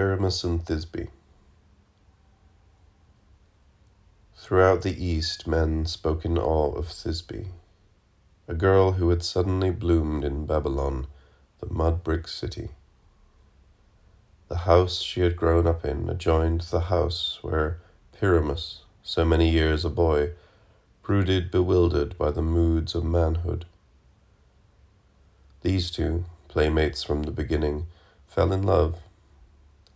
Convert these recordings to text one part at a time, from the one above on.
Pyramus and Thisbe. Throughout the East men spoke in awe of Thisbe, a girl who had suddenly bloomed in Babylon, the mud-brick city. The house she had grown up in adjoined the house where Pyramus, so many years a boy, brooded bewildered by the moods of manhood. These two, playmates from the beginning, fell in love.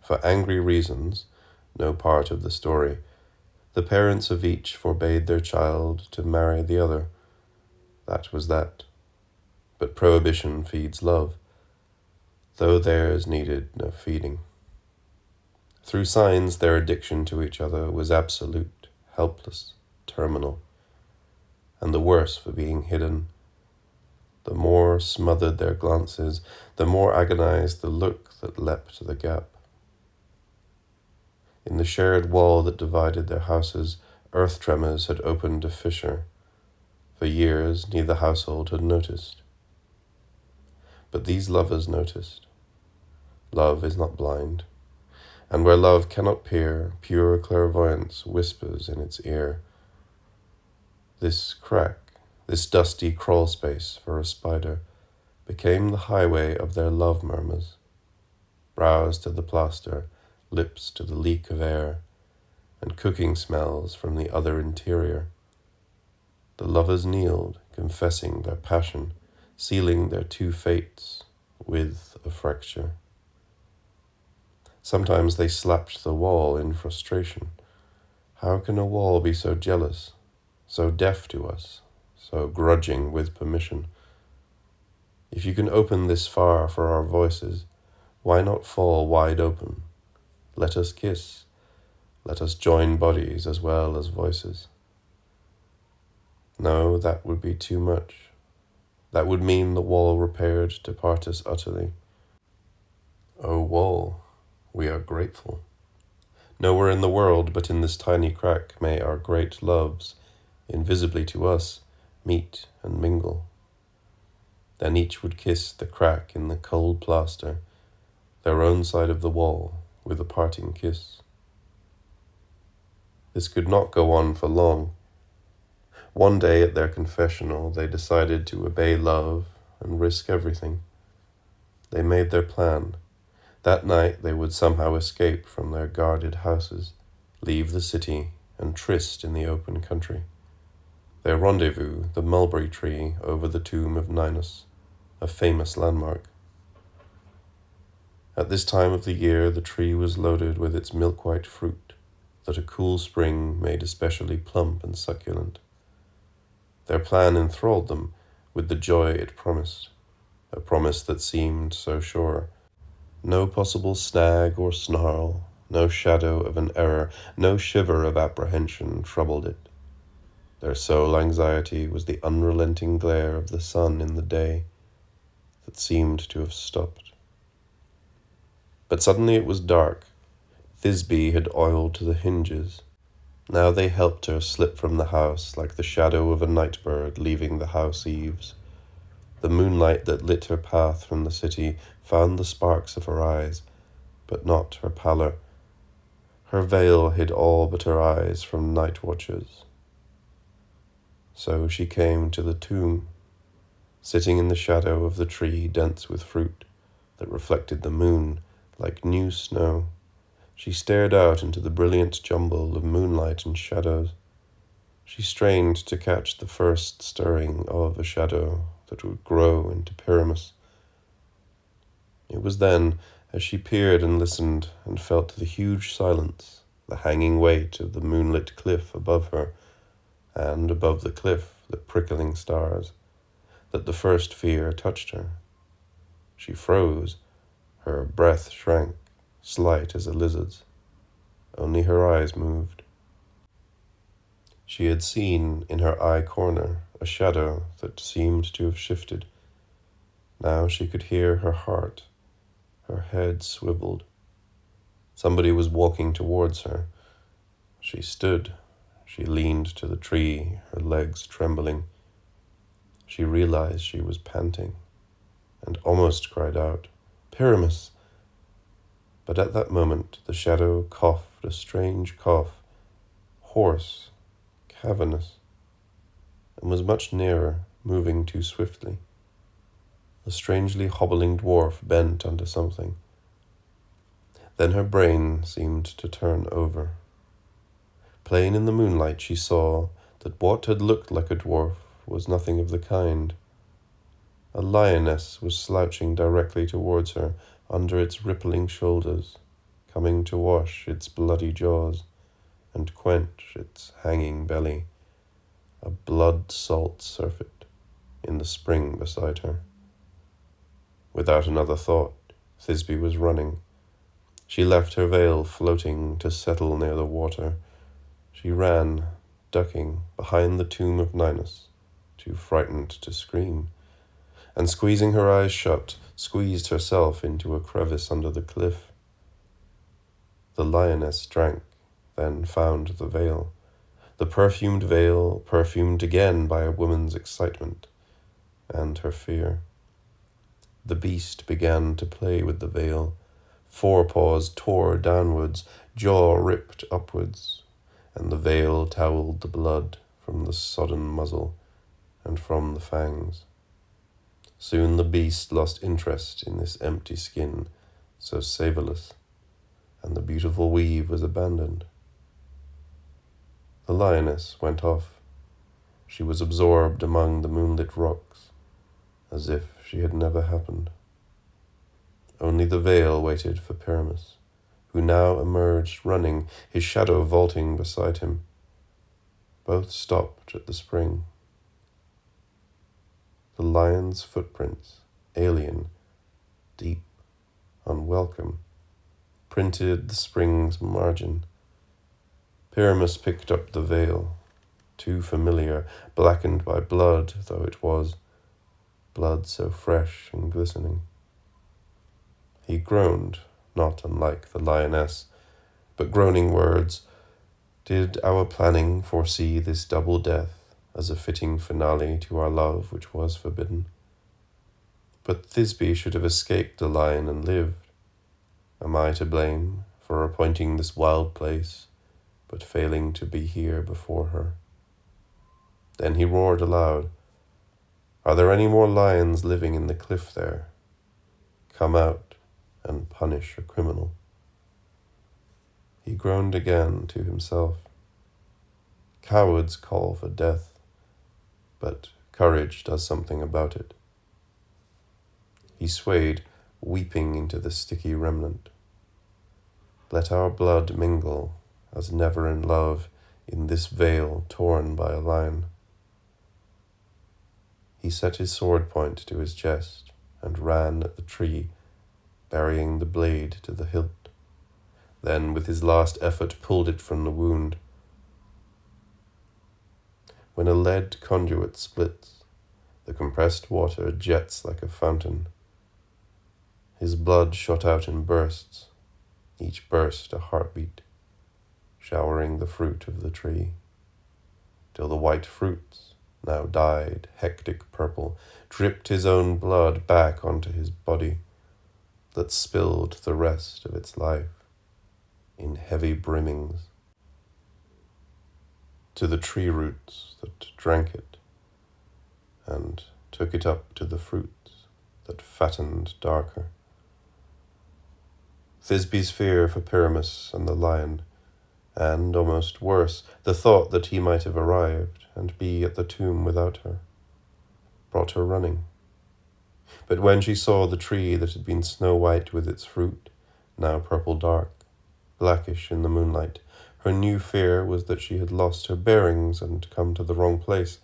For angry reasons, no part of the story, the parents of each forbade their child to marry the other. That was that. But prohibition feeds love, though theirs needed no feeding. Through signs, their addiction to each other was absolute, helpless, terminal, and the worse for being hidden. The more smothered their glances, the more agonized the look that leapt the gap. In the shared wall that divided their houses, earth tremors had opened a fissure. For years, neither household had noticed. But these lovers noticed. Love is not blind, and where love cannot peer, pure clairvoyance whispers in its ear. This crack, this dusty crawl space for a spider, became the highway of their love murmurs. Brows to the plaster, lips to the leak of air, and cooking smells from the other interior. The lovers kneeled, confessing their passion, sealing their two fates with a fracture. Sometimes they slapped the wall in frustration. How can a wall be so jealous, so deaf to us, so grudging with permission? If you can open this far for our voices, why not fall wide open? Let us kiss. Let us join bodies as well as voices. No, that would be too much. That would mean the wall repaired to part us utterly. O wall, we are grateful. Nowhere in the world but in this tiny crack may our great loves, invisibly to us, meet and mingle. Then each would kiss the crack in the cold plaster, their own side of the wall, with a parting kiss. This could not go on for long. One day at their confessional, they decided to obey love and risk everything. They made their plan. That night they would somehow escape from their guarded houses, leave the city, and tryst in the open country. Their rendezvous, the mulberry tree over the tomb of Ninus, a famous landmark. At this time of the year, the tree was loaded with its milk-white fruit that a cool spring made especially plump and succulent. Their plan enthralled them with the joy it promised, a promise that seemed so sure. No possible snag or snarl, no shadow of an error, no shiver of apprehension troubled it. Their sole anxiety was the unrelenting glare of the sun in the day that seemed to have stopped. But suddenly it was dark. Thisbe had oiled to the hinges. Now they helped her slip from the house like the shadow of a night bird leaving the house eaves. The moonlight that lit her path from the city found the sparks of her eyes, but not her pallor. Her veil hid all but her eyes from night watchers. So she came to the tomb, sitting in the shadow of the tree dense with fruit that reflected the moon like new snow. She stared out into the brilliant jumble of moonlight and shadows. She strained to catch the first stirring of a shadow that would grow into Pyramus. It was then, as she peered and listened and felt the huge silence, the hanging weight of the moonlit cliff above her, and above the cliff the prickling stars, that the first fear touched her. She froze, her breath shrank, slight as a lizard's. Only her eyes moved. She had seen in her eye corner a shadow that seemed to have shifted. Now she could hear her heart. Her head swiveled. Somebody was walking towards her. She stood. She leaned to the tree, her legs trembling. She realized she was panting, and almost cried out, "Pyramus!" But at that moment the shadow coughed a strange cough, hoarse, cavernous, and was much nearer, moving too swiftly. A strangely hobbling dwarf bent under something. Then her brain seemed to turn over. Plain in the moonlight she saw that what had looked like a dwarf was nothing of the kind. A lioness was slouching directly towards her under its rippling shoulders, coming to wash its bloody jaws and quench its hanging belly, a blood-salt surfeit in the spring beside her. Without another thought, Thisbe was running. She left her veil floating to settle near the water. She ran, ducking behind the tomb of Ninus, too frightened to scream, and squeezing her eyes shut, squeezed herself into a crevice under the cliff. The lioness drank, then found the veil. The perfumed veil, perfumed again by a woman's excitement and her fear. The beast began to play with the veil. Forepaws tore downwards, jaw ripped upwards, and the veil toweled the blood from the sodden muzzle and from the fangs. Soon the beast lost interest in this empty skin, so savourless, and the beautiful weave was abandoned. The lioness went off. She was absorbed among the moonlit rocks, as if she had never happened. Only the veil waited for Pyramus, who now emerged running, his shadow vaulting beside him. Both stopped at the spring. The lion's footprints, alien, deep, unwelcome, printed the spring's margin. Pyramus picked up the veil, too familiar, blackened by blood though it was, blood so fresh and glistening. He groaned, not unlike the lioness, but groaning words. Did our planning foresee this double death as a fitting finale to our love which was forbidden? But Thisbe should have escaped the lion and lived. Am I to blame for appointing this wild place, but failing to be here before her? Then he roared aloud, Are there any more lions living in the cliff there? Come out and punish a criminal. He groaned again to himself. Cowards call for death, but courage does something about it. He swayed, weeping into the sticky remnant. Let our blood mingle, as never in love, in this veil torn by a lion. He set his sword point to his chest and ran at the tree, burying the blade to the hilt. Then, with his last effort, pulled it from the wound. When a lead conduit splits, the compressed water jets like a fountain. His blood shot out in bursts, each burst a heartbeat, showering the fruit of the tree, till the white fruits, now dyed hectic purple, dripped his own blood back onto his body, that spilled the rest of its life in heavy brimmings to the tree roots that drank it and took it up to the fruits that fattened darker. Thisbe's fear for Pyramus and the lion, and, almost worse, the thought that he might have arrived and be at the tomb without her, brought her running. But when she saw the tree that had been snow-white with its fruit, now purple-dark, blackish in the moonlight, her new fear was that she had lost her bearings and come to the wrong place.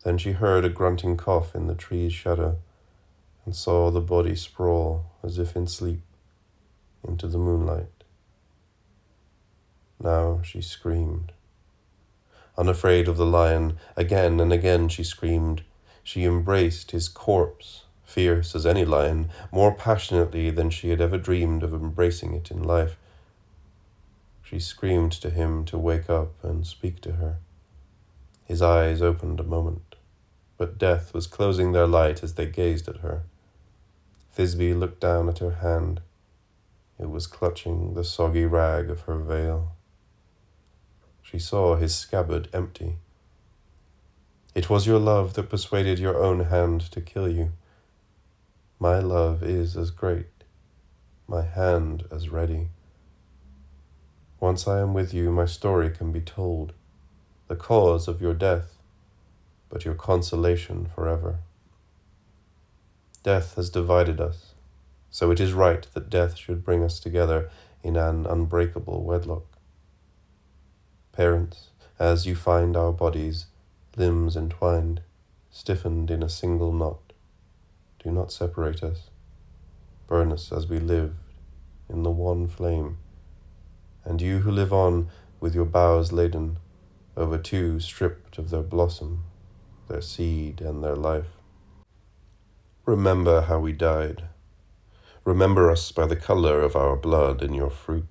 Then she heard a grunting cough in the tree's shadow, and saw the body sprawl, as if in sleep, into the moonlight. Now she screamed. Unafraid of the lion, again and again she screamed. She embraced his corpse, fierce as any lion, more passionately than she had ever dreamed of embracing it in life. She screamed to him to wake up and speak to her. His eyes opened a moment, but death was closing their light as they gazed at her. Thisbe looked down at her hand. it was clutching the soggy rag of her veil. She saw his scabbard empty. It was your love that persuaded your own hand to kill you. My love is as great, my hand as ready. Once I am with you, my story can be told, the cause of your death, but your consolation forever. Death has divided us, so it is right that death should bring us together in an unbreakable wedlock. Parents, as you find our bodies, limbs entwined, stiffened in a single knot, do not separate us. Burn us as we lived in the one flame, and you who live on with your boughs laden, over two stripped of their blossom, their seed and their life. Remember how we died. Remember us by the color of our blood in your fruit.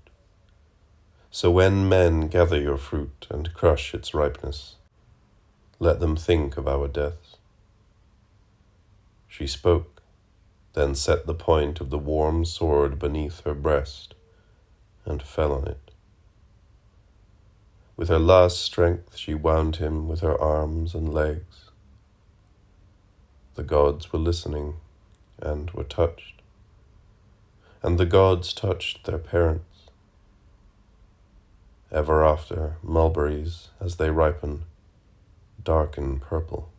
So when men gather your fruit and crush its ripeness, let them think of our deaths. She spoke, then set the point of the warm sword beneath her breast, and fell on it. With her last strength she wound him with her arms and legs. The gods were listening and were touched, and the gods touched their parents. Ever after, mulberries, as they ripen, darken purple.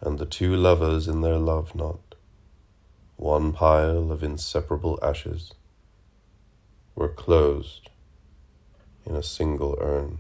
And the two lovers in their love knot, one pile of inseparable ashes, were closed in a single urn.